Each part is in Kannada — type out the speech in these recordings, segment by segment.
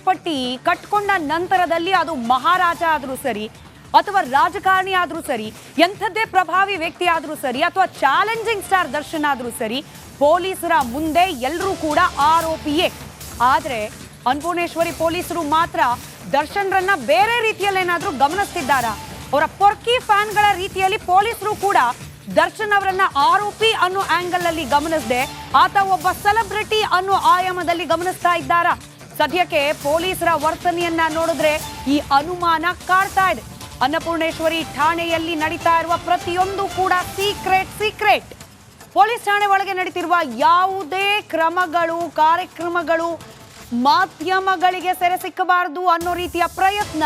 ಕಿರೀಟಪಟ್ಟಿ ಕಟ್ಕೊಂಡ ನಂತರದಲ್ಲಿ ಅದು ಮಹಾರಾಜ ಆದರೂ ಸರಿ ಅಥವಾ ರಾಜಕಾರಣಿ ಆದರೂ ಸರಿ, ಎಂಥದ್ದೇ ಪ್ರಭಾವಿ ವ್ಯಕ್ತಿ ಆದರೂ ಸರಿ ಅಥವಾ ಚಾಲೆಂಜಿಂಗ್ ಸ್ಟಾರ್ ದರ್ಶನ್ ಆದರೂ ಸರಿ, ಪೊಲೀಸರ ಮುಂದೆ ಎಲ್ಲರೂ ಕೂಡ ಆರೋಪಿಯೇ. ಆದರೆ ಅನ್ನಪೂರ್ಣೇಶ್ವರಿ ಪೊಲೀಸರು ಮಾತ್ರ ದರ್ಶನ್ರನ್ನ ಬೇರೆ ರೀತಿಯಲ್ಲಿ ಏನಾದರೂ ಗಮನಿಸ್ತಿದ್ದಾರಾ? ಅವರ ಪೊರ್ಕಿ ಫ್ಯಾನ್ಗಳ ರೀತಿಯಲ್ಲಿ ಪೊಲೀಸರು ಕೂಡ ದರ್ಶನ್ ಅವರನ್ನ ಆರೋಪಿ ಅನ್ನೋ ಆಂಗಲ್ ಅಲ್ಲಿ ಗಮನಿಸದೆ ಆತ ಒಬ್ಬ ಸೆಲೆಬ್ರಿಟಿ ಅನ್ನೋ ಆಯಾಮದಲ್ಲಿ ಗಮನಿಸ್ತಾ ಇದ್ದಾರಾ? ಸದ್ಯಕ್ಕೆ ಪೊಲೀಸರ ವರ್ತನೆಯನ್ನ ನೋಡಿದ್ರೆ ಈ ಅನುಮಾನ ಕಾಡ್ತಾ ಇದೆ. ಅನ್ನಪೂರ್ಣೇಶ್ವರಿ ಠಾಣೆಯಲ್ಲಿ ನಡೀತಾ ಇರುವ ಪ್ರತಿಯೊಂದು ಕೂಡ ಸೀಕ್ರೆಟ್. ಪೊಲೀಸ್ ಠಾಣೆ ಒಳಗೆ ನಡೀತಿರುವ ಯಾವುದೇ ಕ್ರಮಗಳು, ಕಾರ್ಯಕ್ರಮಗಳು ಮಾಧ್ಯಮಗಳಿಗೆ ಸೆರೆ ಸಿಕ್ಕಬಾರದು ಅನ್ನೋ ರೀತಿಯ ಪ್ರಯತ್ನ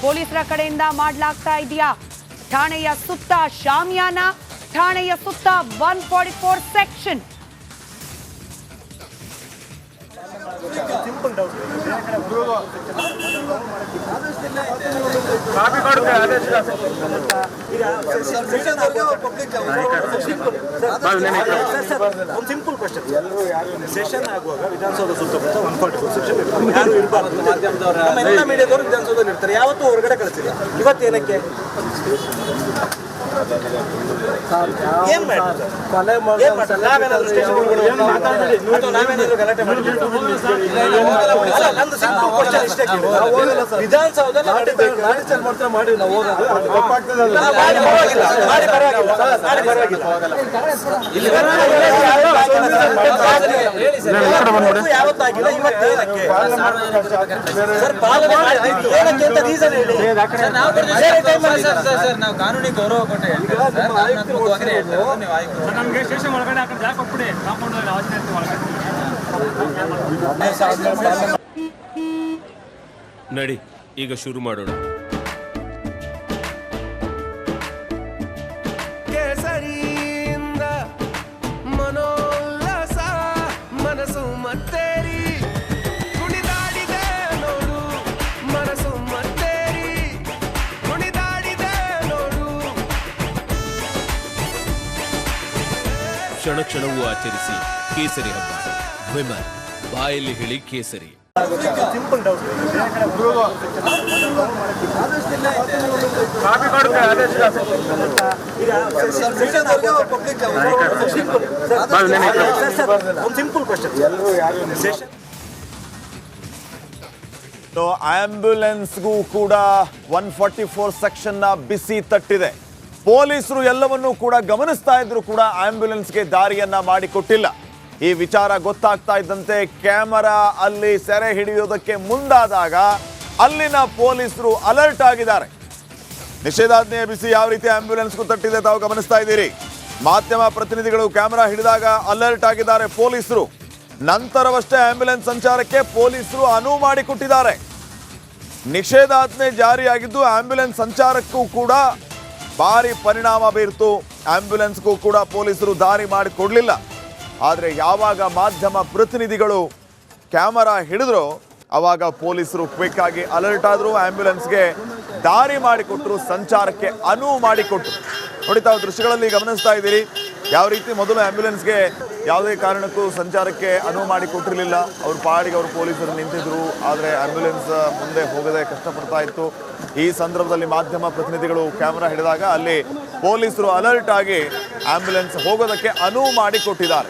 ಪೊಲೀಸರ ಕಡೆಯಿಂದ ಮಾಡಲಾಗ್ತಾ ಇದೆಯಾ? ಠಾಣೆಯ ಸುತ್ತ ಶಾಮಿಯಾನ, ಠಾಣೆಯ ಸುತ್ತ 144 ಸೆಕ್ಷನ್. ಸಿಂಪಲ್ ಕ್ವಶನ್, ಸೆಷನ್ ಆಗುವಾಗ ವಿಧಾನಸೌಧ ಸುತ್ತಮುತ್ತ 144 ಸೆಕ್ಷನ್ ಯಾರು ಇರಬಾರ್ದು. ಎಲ್ಲ ಮೀಡಿಯಾದವರು ವಿಧಾನಸೌಧದಲ್ಲಿ ಇರ್ತಾರೆ, ಯಾವತ್ತೂ ಹೊರಗಡೆ ಕಳಿಸಿಲ್ಲ. ಇವತ್ತೇನಕ್ಕೆ ಏನ್ ಯಾವತ್ತಾಗಿಲ್ಲ, ಇವತ್ತೇನಕ್ಕೆ ಸರ್ ಪಾಲನೆ ಏನಕ್ಕೆ ಅಂತ ರೀಸನ್ ಹೇಳಿ. ನಾವು ಕಾನೂನಿಗೆ ಗೌರವ ಕೊಟ್ಟೆ ನಮಗೆ ಸ್ಟೇಷನ್ ಒಳಗಡೆ ಜಾಗ ಕೊಟ್ಬಿಡಿ, ಕಾಂಪೌಂಡ್ ನಡಿ ಈಗ ಶುರು ಮಾಡೋಣ. ಕೇಸರಿಯಿಂದ ಮನೋಲ್ಲಾಸ ಮನಸ್ಸು ಮತ್ತೇರಿ ಕುಣಿದಾಡಿದೆ ನೋಡು, ಮನಸ್ಸು ಮತ್ತೇರಿ ಕುಣಿದಾಡಿದೆ ನೋಡು. ಕ್ಷಣ ಕ್ಷಣವೂ ಆಚರಿಸಿ ಕೇಸರಿ ಹಬ್ಬ. ವಿಮಲ್ ಬಾಯಲ್ಲಿ ಹೇಳಿ ಕೇಸರಿ. Simple doubt, simple question. ಆಂಬ್ಯುಲೆನ್ಸ್ಗೂ ಕೂಡ 144 ಸೆಕ್ಷನ್ ನ ಬಿಸಿ ತಟ್ಟಿದೆ. ಪೊಲೀಸರು ಎಲ್ಲವನ್ನೂ ಕೂಡ ಗಮನಿಸ್ತಾ ಇದ್ರು ಕೂಡ ಆಂಬ್ಯುಲೆನ್ಸ್ಗೆ ದಾರಿಯನ್ನ ಮಾಡಿಕೊಟ್ಟಿಲ್ಲ. ಈ ವಿಚಾರ ಗೊತ್ತಾಗ್ತಾ ಇದ್ದಂತೆ ಕ್ಯಾಮೆರಾ ಅಲ್ಲಿ ಸೆರೆ ಹಿಡಿಯೋದಕ್ಕೆ ಮುಂದಾದಾಗ ಅಲ್ಲಿನ ಪೊಲೀಸರು ಅಲರ್ಟ್ ಆಗಿದ್ದಾರೆ. ನಿಷೇಧಾಜ್ಞೆಯ ಬಿಸಿ ಯಾವ ರೀತಿ ಆಂಬ್ಯುಲೆನ್ಸ್ಗೂ ತಟ್ಟಿದೆ ತಾವು ಗಮನಿಸ್ತಾ ಇದ್ದೀರಿ. ಮಾಧ್ಯಮ ಪ್ರತಿನಿಧಿಗಳು ಕ್ಯಾಮೆರಾ ಹಿಡಿದಾಗ ಅಲರ್ಟ್ ಆಗಿದ್ದಾರೆ ಪೊಲೀಸರು. ನಂತರವಷ್ಟೇ ಆಂಬ್ಯುಲೆನ್ಸ್ ಸಂಚಾರಕ್ಕೆ ಪೊಲೀಸರು ಅನುವು ಮಾಡಿಕೊಟ್ಟಿದ್ದಾರೆ. ನಿಷೇಧಾಜ್ಞೆ ಜಾರಿಯಾಗಿದ್ದು ಆಂಬ್ಯುಲೆನ್ಸ್ ಸಂಚಾರಕ್ಕೂ ಕೂಡ ಭಾರಿ ಪರಿಣಾಮ ಬೀರ್ತು. ಆಂಬ್ಯುಲೆನ್ಸ್ಗೂ ಕೂಡ ಪೊಲೀಸರು ದಾರಿ ಮಾಡಿಕೊಡ್ಲಿಲ್ಲ. ಆದರೆ ಯಾವಾಗ ಮಾಧ್ಯಮ ಪ್ರತಿನಿಧಿಗಳು ಕ್ಯಾಮರಾ ಹಿಡಿದ್ರು ಆವಾಗ ಪೊಲೀಸರು ಕ್ವಿಕ್ ಆಗಿ ಅಲರ್ಟ್ ಆದರು, ಆಂಬ್ಯುಲೆನ್ಸ್ಗೆ ದಾರಿ ಮಾಡಿಕೊಟ್ರು, ಸಂಚಾರಕ್ಕೆ ಅನುವು ಮಾಡಿಕೊಟ್ರು. ನೋಡಿ ತಾವು ದೃಶ್ಯಗಳಲ್ಲಿ ಗಮನಿಸ್ತಾ ಇದ್ದೀರಿ ಯಾವ ರೀತಿ ಮೊದಲು ಆಂಬ್ಯುಲೆನ್ಸ್ಗೆ ಯಾವುದೇ ಕಾರಣಕ್ಕೂ ಸಂಚಾರಕ್ಕೆ ಅನುವು ಮಾಡಿಕೊಟ್ಟಿರಲಿಲ್ಲ. ಅವ್ರ ಪಾಡಿಗೆ ಅವರು ಪೊಲೀಸರು ನಿಂತಿದ್ರು, ಆದರೆ ಆಂಬ್ಯುಲೆನ್ಸ್ ಮುಂದೆ ಹೋಗದೆ ಕಷ್ಟಪಡ್ತಾ ಇತ್ತು. ಈ ಸಂದರ್ಭದಲ್ಲಿ ಮಾಧ್ಯಮ ಪ್ರತಿನಿಧಿಗಳು ಕ್ಯಾಮೆರಾ ಹಿಡಿದಾಗ ಅಲ್ಲಿ ಪೊಲೀಸರು ಅಲರ್ಟ್ ಆಗಿ ಆಂಬ್ಯುಲೆನ್ಸ್ ಹೋಗೋದಕ್ಕೆ ಅನುವು ಮಾಡಿಕೊಟ್ಟಿದ್ದಾರೆ.